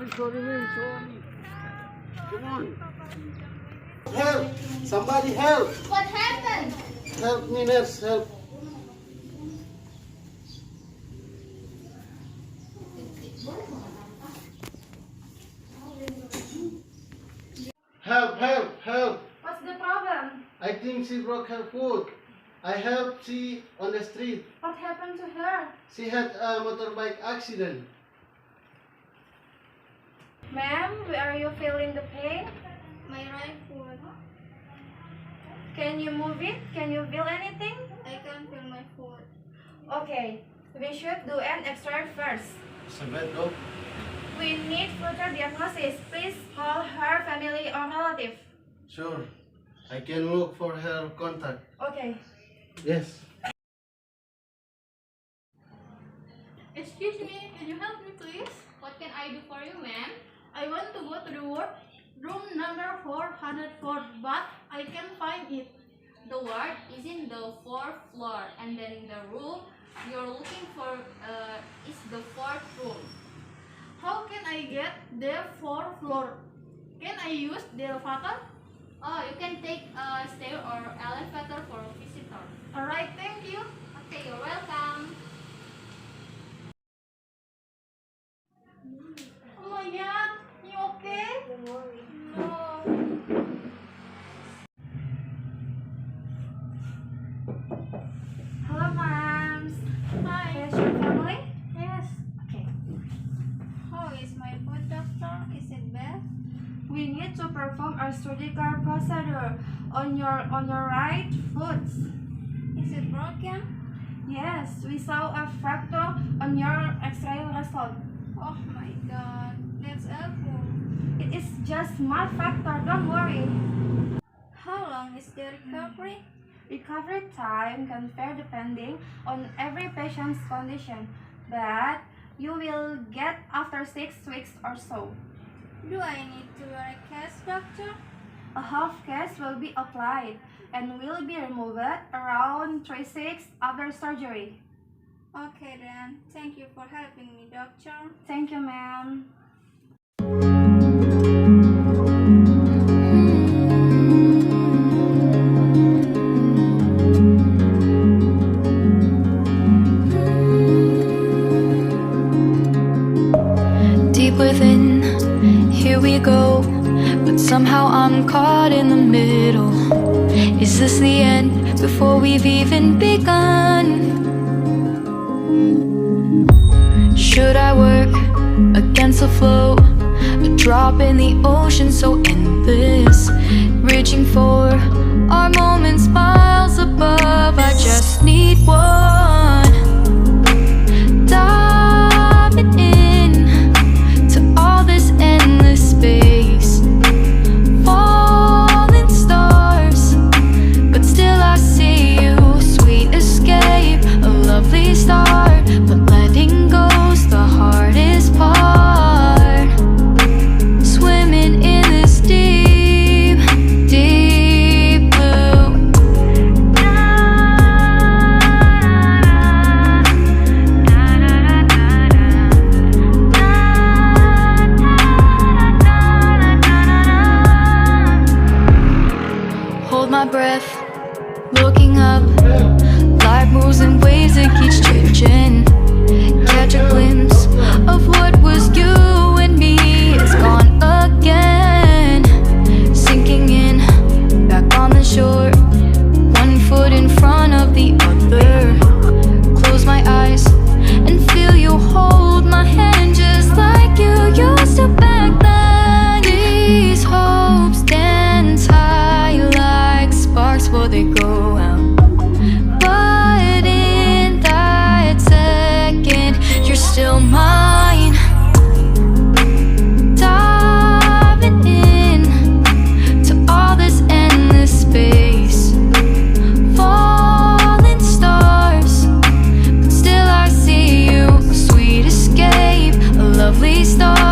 sorry, man, sorry. Come on. Help! Somebody help! What happened? Help me, nurse, help. Help, help, help! What's the problem? I think she broke her foot. I helped she on the street. What happened to her? She had a motorbike accident. Ma'am, where are you feeling the pain? My right foot. Can you move it? Can you feel anything? I can't feel my foot. Okay, we should do an X-ray first. Sebagai. We need further diagnosis. Please call her family or relative. Sure. I can look for her contact. Okay. Yes. Excuse me, can you help me please? What can I do for you, ma'am? I want to go to the ward, room number 404, but I can't find it. The ward is in the 4th floor, and then the room you're looking for is the 4th room. How can I get the 4th floor? Can I use the elevator? Oh, you can take a stair or elevator for a visitor. Alright, thank you. Okay, you're welcome. Oh my god, you okay? Don't worry. No. Hello, moms. Hi. Is your family? Yes. Okay. How is my foot, doctor? Is it bad? We need to perform a surgical procedure on your right foot. Is it broken? Yes, we saw a fracture on your X-ray result. Oh my god, that's awful. It is just mild fracture. Don't worry. How long is the recovery? Recovery time can vary depending on every patient's condition, but you will get after 6 weeks or so. Do I need to wear a cast, doctor? A half cast will be applied and will be removed around 3-6 after surgery. Okay then, thank you for helping me, doctor. Thank you, ma'am. Deep within, here we go, but somehow I'm caught in the middle. Is this the end before we've even begun? Should I work against the flow? A drop in the ocean so endless, reaching for our moments miles above. I just need one. Diving in to all this endless space, falling stars, but still I see you. Sweet escape, a lovely start, but letting go's the hardest part. Swimming in this deep, deep blue. Hold my breath, looking up. Life moves in ways that keeps changing. Catch a glimpse of what